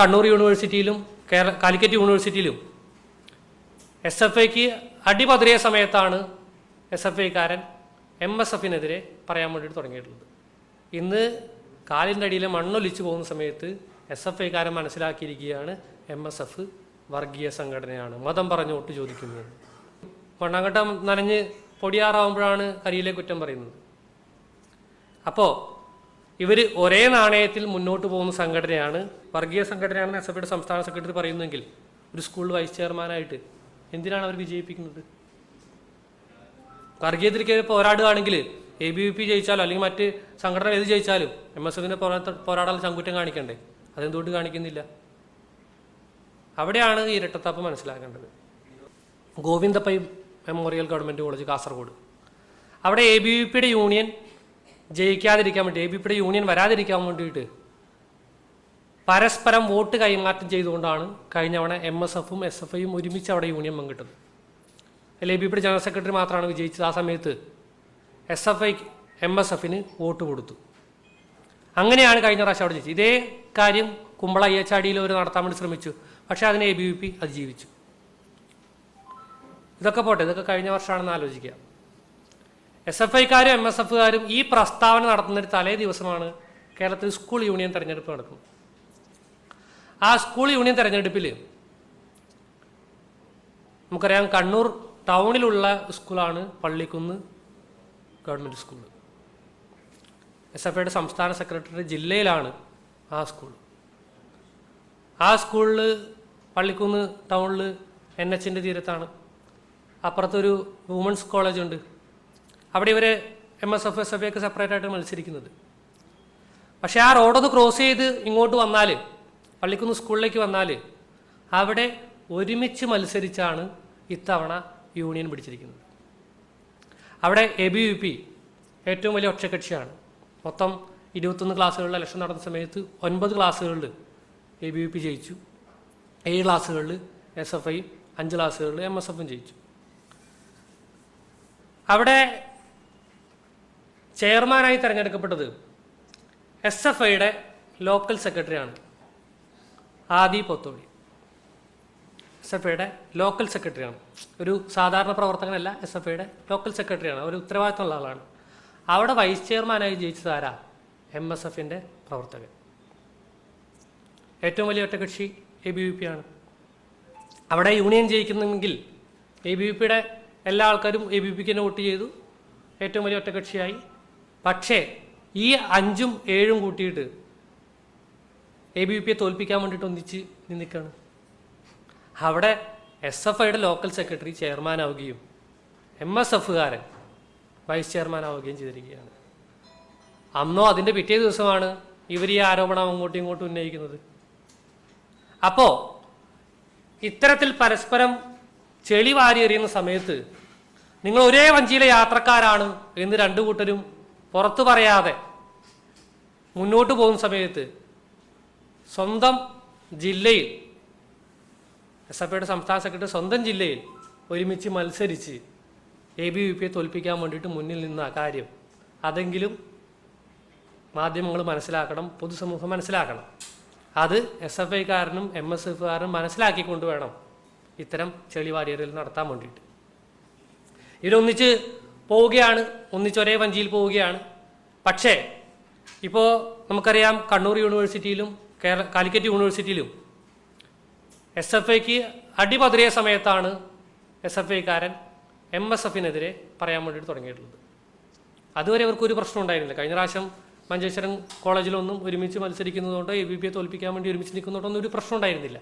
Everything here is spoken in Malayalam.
കണ്ണൂർ യൂണിവേഴ്സിറ്റിയിലും കാലിക്കറ്റ് യൂണിവേഴ്സിറ്റിയിലും SFIക്ക് അടിപതറിയ സമയത്താണ് SFIക്കാരൻ MSFനെതിരെ പറയാൻ വേണ്ടിയിട്ട് തുടങ്ങിയിട്ടുള്ളത്. ഇന്ന് കാലിൻ്റെ അടിയിലെ മണ്ണൊലിച്ചു പോകുന്ന സമയത്ത് SFIക്കാരൻ മനസ്സിലാക്കിയിരിക്കുകയാണ് MSF വർഗീയ സംഘടനയാണ്, മതം പറഞ്ഞു വോട്ട് ചോദിക്കുന്നത്. മണ്ണാങ്കട്ടം നനഞ്ഞ് പൊടിയാറാവുമ്പോഴാണ് കരിയിലെ കുറ്റം പറയുന്നത്. അപ്പോൾ ഇവർ ഒരേ നാണയത്തിൽ മുന്നോട്ട് പോകുന്ന സംഘടനയാണ്, വർഗീയ സംഘടനയാണെന്ന് SFIയുടെ സംസ്ഥാന സെക്രട്ടറി പറയുന്നെങ്കിൽ ഒരു സ്കൂൾ വൈസ് ചെയർമാനായിട്ട് എന്തിനാണ് അവർ വിജയിപ്പിക്കുന്നത്? വർഗീയത്തിലേക്ക് പോരാടുകയാണെങ്കിൽ ABVP ജയിച്ചാലോ അല്ലെങ്കിൽ മറ്റ് സംഘടന ഏത് ജയിച്ചാലും MSFനെ പോരാടാൻ ചങ്കുറ്റം കാണിക്കണ്ടേ? അതെന്തുകൊണ്ട് കാണിക്കുന്നില്ല? അവിടെയാണ് ഈ ഇരട്ടത്താപ്പ് മനസ്സിലാക്കേണ്ടത്. Govindapai memorial government college Kasaragod, അവിടെ ABVPയുടെ യൂണിയൻ ജയിക്കാതിരിക്കാൻ വേണ്ടി, ABVPയുടെ യൂണിയൻ വരാതിരിക്കാൻ വേണ്ടിയിട്ട് പരസ്പരം വോട്ട് കൈമാറ്റം ചെയ്തുകൊണ്ടാണ് കഴിഞ്ഞ തവണ MSFും SFIയും ഒരുമിച്ച് അവിടെ യൂണിയൻ പങ്കിട്ടത്. ABVPയുടെ ജനറൽ സെക്രട്ടറി മാത്രമാണ് വിജയിച്ചത്. ആ സമയത്ത് SFI MSFന് വോട്ട് കൊടുത്തു. അങ്ങനെയാണ് കഴിഞ്ഞ പ്രാവശ്യം അവിടെ ജയിച്ചത്. ഇതേ കാര്യം കുമ്പള അയ്യച്ചാടിയിൽ അവർ നടത്താൻ വേണ്ടി ശ്രമിച്ചു, പക്ഷേ അതിന് ABVP അതിജീവിച്ചു. ഇതൊക്കെ പോട്ടെ, ഇതൊക്കെ കഴിഞ്ഞ വർഷമാണെന്ന് ആലോചിക്കുക. SFIക്കാരും MSFകാരും ഈ പ്രസ്താവന നടത്തുന്നൊരു തലേ ദിവസമാണ് കേരളത്തിൽ സ്കൂൾ യൂണിയൻ തെരഞ്ഞെടുപ്പ് നടക്കുന്നത്. ആ സ്കൂൾ യൂണിയൻ തെരഞ്ഞെടുപ്പിൽ നമുക്കറിയാം, കണ്ണൂർ ടൗണിലുള്ള സ്കൂളാണ് പള്ളിക്കുന്ന് ഗവൺമെൻറ് സ്കൂൾ. SFIയുടെ സംസ്ഥാന സെക്രട്ടറി ജില്ലയിലാണ് ആ സ്കൂൾ. ആ സ്കൂളിൽ പള്ളിക്കുന്ന് ടൗണിൽ NHന്റെ തീരത്താണ്. അപ്പുറത്തൊരു വുമൻസ് കോളേജ് ഉണ്ട്. അവിടെ ഇവർ MSF SFI ഒക്കെ സെപ്പറേറ്റ് ആയിട്ട് മത്സരിക്കുന്നത്. പക്ഷേ ആ റോഡൊന്ന് ക്രോസ് ചെയ്ത് ഇങ്ങോട്ട് വന്നാൽ, പള്ളിക്കുന്ന് സ്കൂളിലേക്ക് വന്നാൽ, അവിടെ ഒരുമിച്ച് മത്സരിച്ചാണ് ഇത്തവണ യൂണിയൻ പിടിച്ചിരിക്കുന്നത്. അവിടെ ABVP ഏറ്റവും വലിയ ഒറ്റക്കക്ഷിയാണ്. മൊത്തം 21 ക്ലാസ്സുകളിൽ ഇലക്ഷൻ നടന്ന സമയത്ത് 9 ക്ലാസ്സുകളിൽ ABVP ജയിച്ചു, 7 ക്ലാസ്സുകളിൽ SFIയും 5 ക്ലാസ്സുകളിൽ MSFും ജയിച്ചു. അവിടെ ചെയർമാനായി തിരഞ്ഞെടുക്കപ്പെട്ടത് SFIയുടെ ലോക്കൽ സെക്രട്ടറിയാണ്, ആദി പൊത്തോളി. SFIയുടെ ലോക്കൽ സെക്രട്ടറിയാണ്, ഒരു സാധാരണ പ്രവർത്തകനല്ല, SFIയുടെ ലോക്കൽ സെക്രട്ടറിയാണ്, ഒരു ഉത്തരവാദിത്തമുള്ള ആളാണ്. അവിടെ വൈസ് ചെയർമാനായി ജയിച്ചത് ആരാ? MSFന്റെ പ്രവർത്തകൻ. ഏറ്റവും വലിയ ഒറ്റകക്ഷി ABVP ആണ്. അവിടെ യൂണിയൻ ജയിക്കുന്നെങ്കിൽ ABVPയുടെ എല്ലാ ആൾക്കാരും ABVPക്ക് തന്നെ വോട്ട് ചെയ്തു, ഏറ്റവും വലിയ ഒറ്റകക്ഷിയായി. പക്ഷേ ഈ 5ഉം 7ഉം കൂട്ടിയിട്ട് ABVPയെ തോൽപ്പിക്കാൻ വേണ്ടിയിട്ട് ഒന്നിച്ച് നിൽക്കുകയാണ്. അവിടെ SFIയുടെ ലോക്കൽ സെക്രട്ടറി ചെയർമാനാവുകയും MSFകാരൻ വൈസ് ചെയർമാനാവുകയും ചെയ്തിരിക്കുകയാണ്. അന്നോ അതിൻ്റെ പിറ്റേ ദിവസമാണ് ഇവർ ഈ ആരോപണം അങ്ങോട്ടും ഇങ്ങോട്ടും ഉന്നയിക്കുന്നത്. അപ്പോൾ ഇത്തരത്തിൽ പരസ്പരം ചെളി വാരി എറിയുന്ന സമയത്ത് നിങ്ങൾ ഒരേ വഞ്ചിയിലെ യാത്രക്കാരാണ് എന്ന് രണ്ടു കൂട്ടരും പുറത്തു പറയാതെ മുന്നോട്ട് പോകുന്ന സമയത്ത് സ്വന്തം ജില്ലയിൽ, SFIയുടെ സംസ്ഥാന സെക്രട്ടറി സ്വന്തം ജില്ലയിൽ ഒരുമിച്ച് മത്സരിച്ച് ABVPയെ തോൽപ്പിക്കാൻ വേണ്ടിയിട്ട് മുന്നിൽ നിന്ന കാര്യം അതെങ്കിലും മാധ്യമങ്ങൾ മനസ്സിലാക്കണം, പൊതുസമൂഹം മനസ്സിലാക്കണം. അത് SFIക്കാരനും MSFകാരനും മനസ്സിലാക്കിക്കൊണ്ട് വേണം ഇത്തരം ചെളിവാരിയറിൽ നടത്താൻ വേണ്ടിയിട്ട്. ഇവരൊന്നിച്ച് പോവുകയാണ്, ഒന്നിച്ചൊരേ വഞ്ചിയിൽ പോവുകയാണ്. പക്ഷേ ഇപ്പോൾ നമുക്കറിയാം, കണ്ണൂർ യൂണിവേഴ്സിറ്റിയിലും കാലിക്കറ്റ് യൂണിവേഴ്സിറ്റിയിലും SFIക്ക് അടിപതറിയ സമയത്താണ് SFIക്കാരൻ MSFനെതിരെ പറയാൻ വേണ്ടിയിട്ട് തുടങ്ങിയിട്ടുള്ളത്. അതുവരെ അവർക്കൊരു പ്രശ്നം ഉണ്ടായിരുന്നില്ല. കഴിഞ്ഞ പ്രാവശ്യം മഞ്ചേശ്വരം കോളേജിലൊന്നും ഒരുമിച്ച് മത്സരിക്കുന്നതുകൊണ്ടോ ABVPയെ തോൽപ്പിക്കാൻ വേണ്ടി ഒരുമിച്ച് നിൽക്കുന്നതുകൊണ്ടൊന്നും ഒരു പ്രശ്നം ഉണ്ടായിരുന്നില്ല.